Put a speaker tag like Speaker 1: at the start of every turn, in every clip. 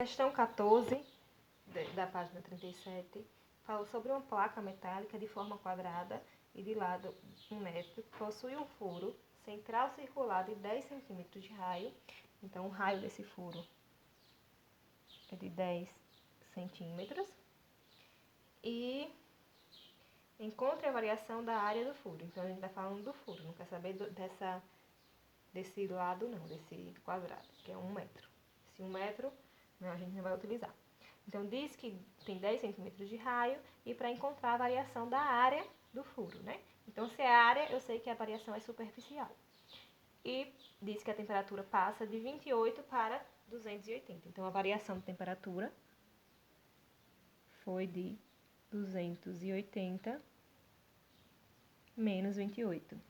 Speaker 1: Questão 14, da página 37, fala sobre uma placa metálica de forma quadrada e de lado 1 metro, que possui um furo central circular de 10 centímetros de raio. Então, o raio desse furo é de 10 centímetros. E encontre a variação da área do furo. Então, a gente está falando do furo, não quer saber desse lado não, desse quadrado, que é 1 metro. Esse 1 metro, não, a gente não vai utilizar. Então, diz que tem 10 centímetros de raio e para encontrar a variação da área do furo, né? Então, se é área, eu sei que a variação é superficial. E diz que a temperatura passa de 28 para 280. Então, a variação de temperatura foi de 280 menos 28.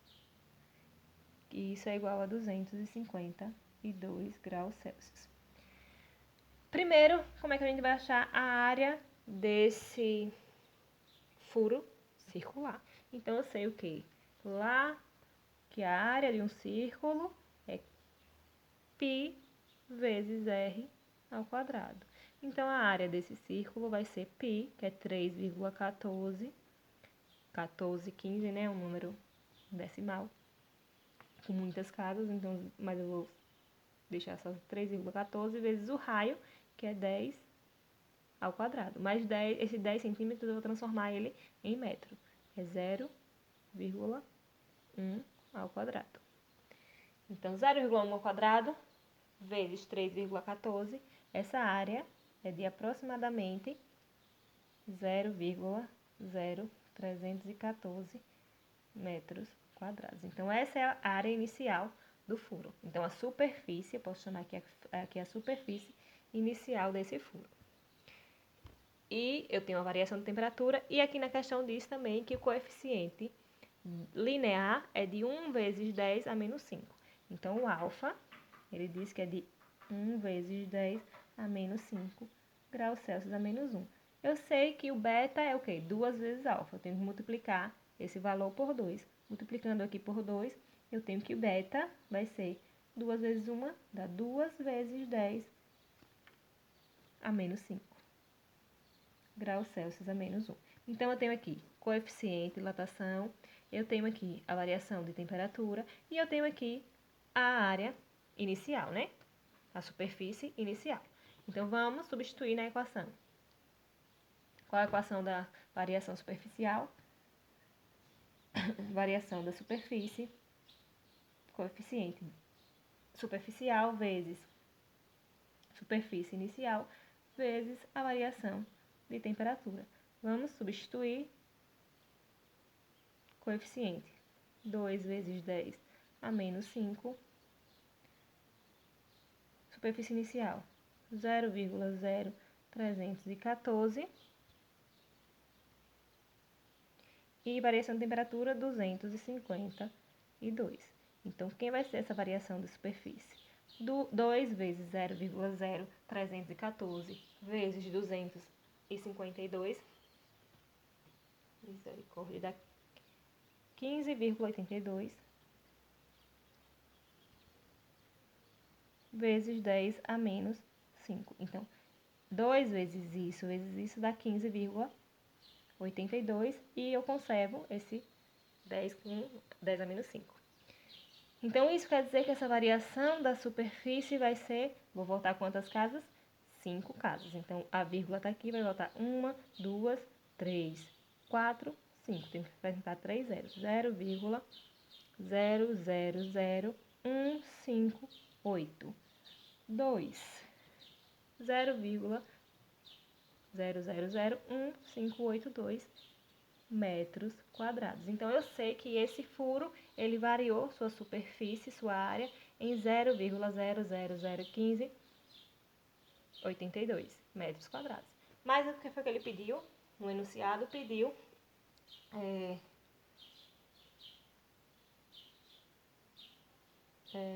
Speaker 1: E isso é igual a 252 graus Celsius. Primeiro, como é que a gente vai achar a área desse furo circular? Então, eu sei o quê? Lá que a área de um círculo é π vezes r ao quadrado. Então, a área desse círculo vai ser π, que é 3,14, 1415, né? Um número decimal, com muitas casas, então, mas eu vou deixar só 3,14 vezes o raio, que é 10 ao quadrado. Mas esse 10 centímetros eu vou transformar ele em metro. É 0,1 ao quadrado. Então, 0,1 ao quadrado vezes 3,14, essa área é de aproximadamente 0,0314 metros quadrados. Então, essa é a área inicial do furo. Então, a superfície, eu posso chamar aqui a superfície inicial desse furo. E eu tenho a variação de temperatura, e aqui na questão diz também que o coeficiente linear é de 1 vezes 10 a menos 5. Então, o alfa, ele diz que é de 1 vezes 10 a menos 5 graus Celsius a menos 1. Eu sei que o beta é o quê? 2 vezes alfa. Eu tenho que multiplicar esse valor por 2. Multiplicando aqui por 2, eu tenho que o beta vai ser 2 vezes 1, dá 2 vezes 10 a menos 5 graus Celsius a menos 1. Então, eu tenho aqui coeficiente, dilatação, eu tenho aqui a variação de temperatura e eu tenho aqui a área inicial, né? A superfície inicial. Então, vamos substituir na equação. Qual é a equação da variação superficial? Variação da superfície, coeficiente superficial vezes superfície inicial vezes a variação de temperatura. Vamos substituir coeficiente 2 vezes 10 a menos 5, superfície inicial 0,0314 e variação de temperatura 252. Então, quem vai ser essa variação de superfície? 2 vezes 0,0314 vezes 252, misericórdia, dá 15,82 vezes 10 a menos 5. Então, 2 vezes isso dá 15,82 e eu conservo esse 10 com 10 a menos 5. Então, isso quer dizer que essa variação da superfície vai ser, vou voltar quantas casas? 5 casas. Então, a vírgula está aqui, vai voltar 1, 2, 3, 4, 5. Tem que acrescentar 3 zeros. 0,000158. 2. 0,000158 metros quadrados. Então, eu sei que esse furo, ele variou sua superfície, sua área, em 0,01582 metros quadrados. Mas o que foi que ele pediu? No enunciado, pediu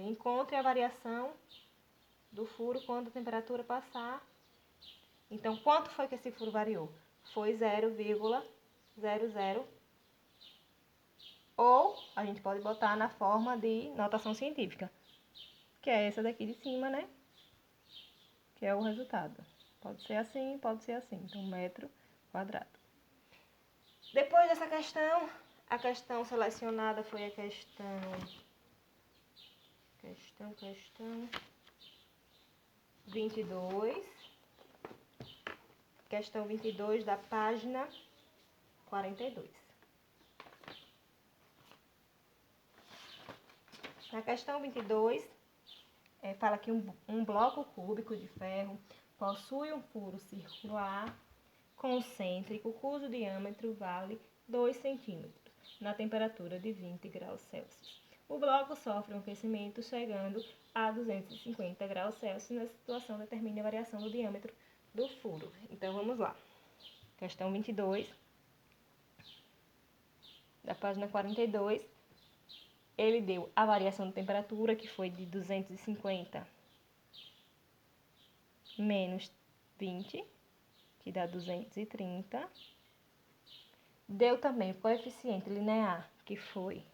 Speaker 1: encontre a variação do furo quando a temperatura passar. Então, quanto foi que esse furo variou? Foi 0,00. Ou a gente pode botar na forma de notação científica, que é essa daqui de cima, né? que é o resultado. Pode ser assim, pode ser assim. Então, metro quadrado. Depois dessa questão, a questão selecionada foi a questão 22. Questão 22 da página 42. Na questão 22, fala que um bloco cúbico de ferro possui um furo circular concêntrico cujo diâmetro vale 2 centímetros, na temperatura de 20 graus Celsius. O bloco sofre um aquecimento chegando a 250 graus Celsius. Nessa situação, determine a variação do diâmetro do furo. Então, vamos lá. Questão 22, da página 42. Ele deu a variação de temperatura, que foi de 250 menos 20, que dá 230. Deu também o coeficiente linear, que foi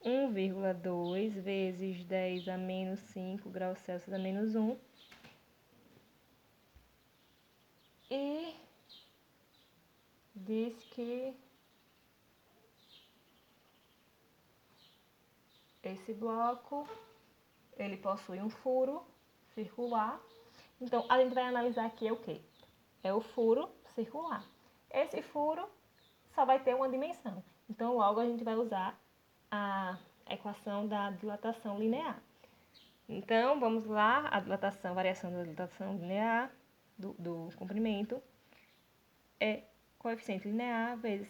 Speaker 1: 1,2 vezes 10 a menos 5 graus Celsius a menos 1. E diz que esse bloco, ele possui um furo circular. Então, a gente vai analisar aqui o quê? É o furo circular. Esse furo só vai ter uma dimensão. Então, logo a gente vai usar a equação da dilatação linear. Então, vamos lá, a variação da dilatação linear do comprimento é coeficiente linear vezes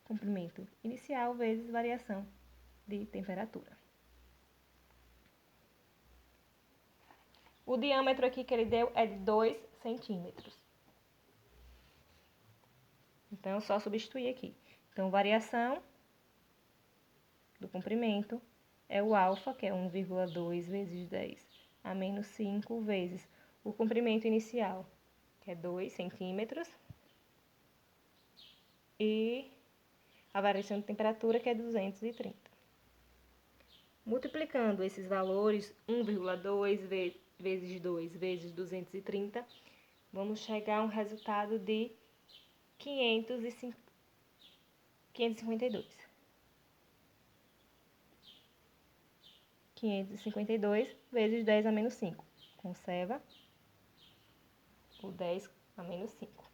Speaker 1: comprimento inicial vezes variação de temperatura. O diâmetro aqui que ele deu é de 2 centímetros. Então, só substituir aqui. Então, variação do comprimento é o alfa, que é 1,2 vezes 10 a menos 5 vezes o comprimento inicial, que é 2 centímetros, e a variação de temperatura, que é 230. Multiplicando esses valores, 1,2 vezes 2 vezes 230, vamos chegar a um resultado de 552. 552 vezes 10 a menos 5. Conserva o 10 a menos 5.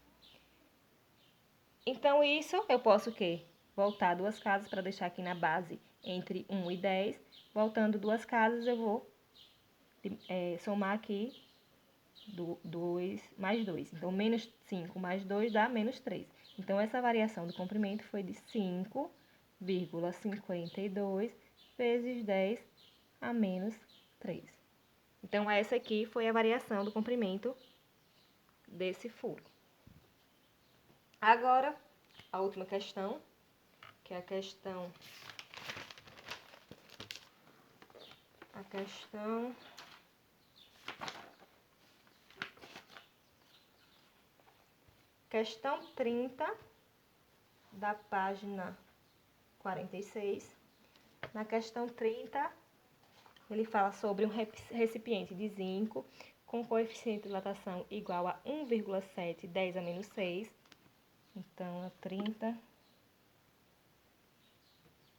Speaker 1: Então, isso eu posso o quê? Voltar duas casas para deixar aqui na base entre 1 e 10. Voltando duas casas, eu vou somar aqui 2 mais 2. Então, menos 5 mais 2 dá menos 3. Então, essa variação do comprimento foi de 5,52 vezes 10 a menos 3. Então, essa aqui foi a variação do comprimento desse furo. Agora, a última questão, que é a questão 30, da página 46. Na questão 30, ele fala sobre um recipiente de zinco com coeficiente de dilatação igual a 1,7, 10 a menos 6. Então, a 30,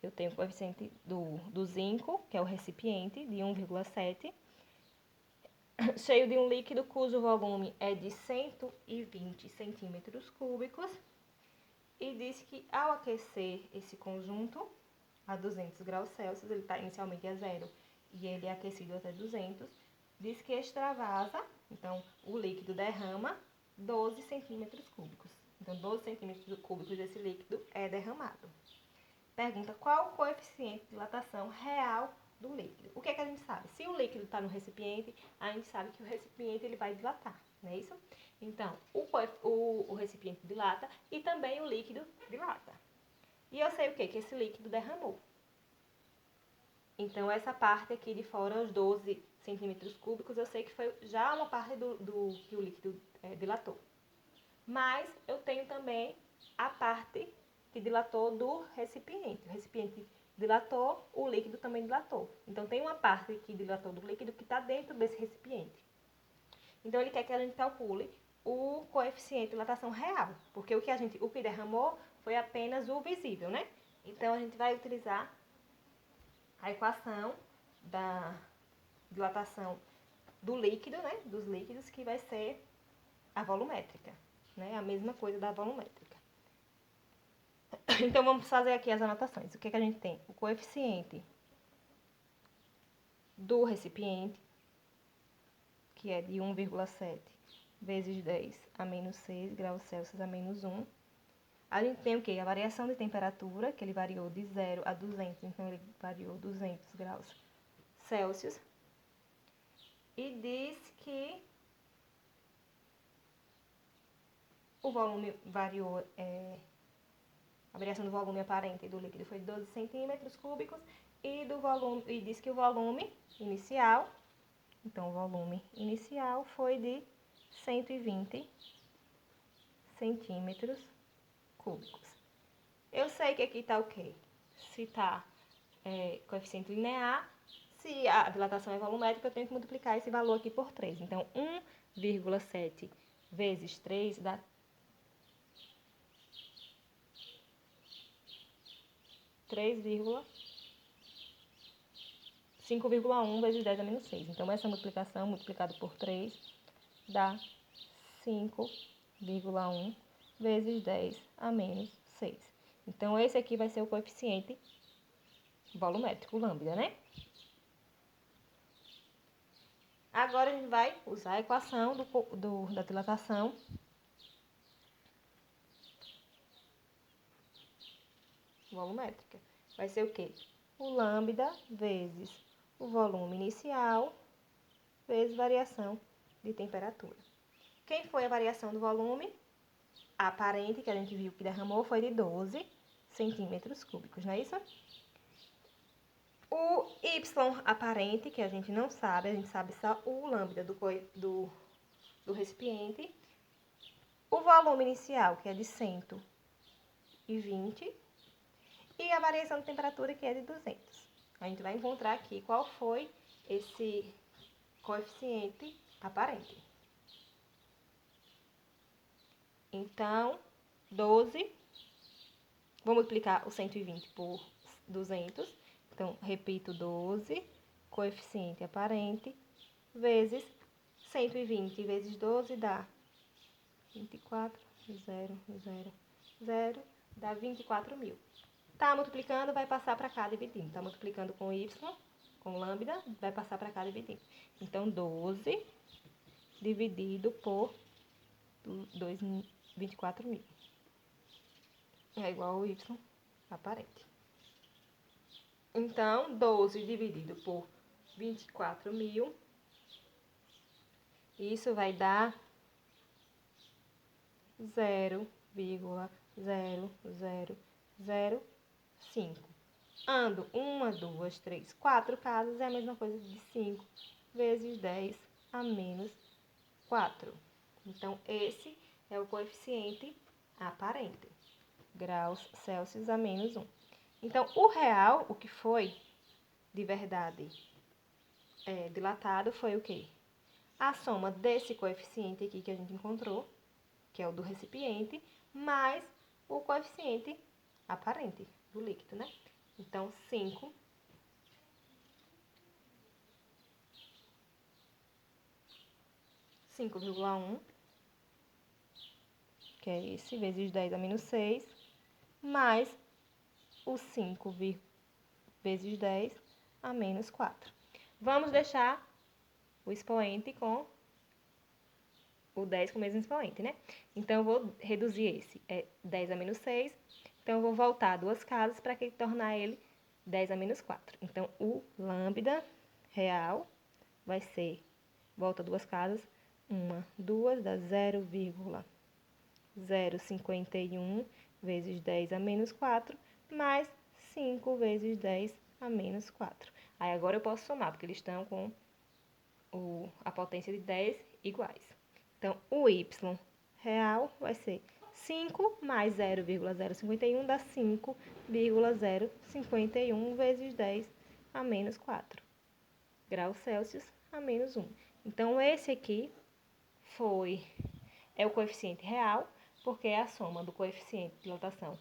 Speaker 1: eu tenho o coeficiente do zinco, que é o recipiente, de 1,7, cheio de um líquido cujo volume é de 120 centímetros cúbicos, e diz que ao aquecer esse conjunto a 200 graus Celsius, ele está inicialmente a 0 e ele é aquecido até 200, diz que extravasa, então o líquido derrama 12 centímetros cúbicos. Então, 12 centímetros cúbicos desse líquido é derramado. Pergunta, qual o coeficiente de dilatação real do líquido? O que é que a gente sabe? Se o líquido está no recipiente, a gente sabe que o recipiente ele vai dilatar, não é isso? Então, o recipiente dilata e também o líquido dilata. E eu sei o quê? Que esse líquido derramou. Então, essa parte aqui de fora, os 12 centímetros cúbicos, eu sei que foi já uma parte do que o líquido dilatou. Mas eu tenho também a parte que dilatou do recipiente. O recipiente dilatou, o líquido também dilatou. Então, tem uma parte que dilatou do líquido que está dentro desse recipiente. Então, ele quer que a gente calcule o coeficiente de dilatação real, porque o que derramou foi apenas o visível, né? Então, a gente vai utilizar a equação da dilatação do líquido, né? Dos líquidos, que vai ser a volumétrica, né? A mesma coisa da volumétrica. Então, vamos fazer aqui as anotações. O que a gente tem? O coeficiente do recipiente, que é de 1,7 vezes 10 a menos 6 graus Celsius a menos 1. A gente tem o quê? A variação de temperatura, que ele variou de 0 a 200, então ele variou 200 graus Celsius. E diz que o volume variou, a variação do volume aparente do líquido foi de 12 centímetros cúbicos e diz que o volume inicial, então o volume inicial foi de 120 centímetros cúbicos. Eu sei que aqui está o quê? Se está coeficiente linear, se a dilatação é volumétrica, eu tenho que multiplicar esse valor aqui por 3. Então, 1,7 vezes 3 dá 5,1 vezes 10 a menos 6. Então, essa multiplicação multiplicada por 3 dá 5,1 vezes 10 a menos 6. Então, esse aqui vai ser o coeficiente volumétrico, lambda, né? Agora, a gente vai usar a equação da dilatação volumétrica. Vai ser o quê? O lambda vezes o volume inicial vezes variação de temperatura. Quem foi a variação do volume? A aparente, que a gente viu que derramou, foi de 12 centímetros cúbicos, não é isso? O Y aparente, que a gente não sabe, a gente sabe só o lambda do recipiente. O volume inicial, que é de 120. E a variação de temperatura, que é de 200. A gente vai encontrar aqui qual foi esse coeficiente aparente. Então, 12, vou multiplicar o 120 por 200. Então, repito, 12, coeficiente aparente, vezes 120 vezes 12 dá 24,000, dá 24.000. Tá multiplicando, vai passar para cá dividindo. Tá multiplicando com Y, com lambda, vai passar para cá dividindo. Então, 12 dividido por 24.000 é igual ao Y aparente. Então, 12 dividido por 24.000, isso vai dar 0,0005. Ando 1, 2, 3, 4 casas, é a mesma coisa de 5 vezes 10 a menos 4. Então, esse é o coeficiente aparente, graus Celsius a menos 1. Então, o real, o que foi de verdade dilatado, foi o quê? A soma desse coeficiente aqui que a gente encontrou, que é o do recipiente, mais o coeficiente aparente do líquido, né? Então, 5,1, que é esse, vezes 10 a menos 6, mais o 5 vezes 10 a menos 4. Vamos deixar o expoente com o 10 com o mesmo expoente, né? Então, eu vou reduzir esse, 10 a menos 6. Então, eu vou voltar 2 casas para tornar ele 10 a menos 4. Então, o lambda real vai ser, volta 2 casas, 1, 2, dá 0,051 vezes 10 a menos 4, mais 5 vezes 10 a menos 4. Aí, agora eu posso somar, porque eles estão com a potência de 10 iguais. Então, o Y real vai ser 5 mais 0,051 dá 5,051 vezes 10 a menos 4 graus Celsius a menos 1. Então, esse aqui é o coeficiente real, porque é a soma do coeficiente de dilatação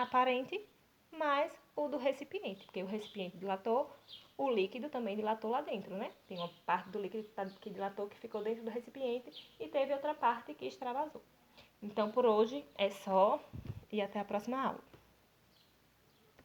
Speaker 1: aparente mais o do recipiente, porque o recipiente dilatou, o líquido também dilatou lá dentro, né? Tem uma parte do líquido que dilatou que ficou dentro do recipiente e teve outra parte que extravasou. Então, por hoje é só e até a próxima aula.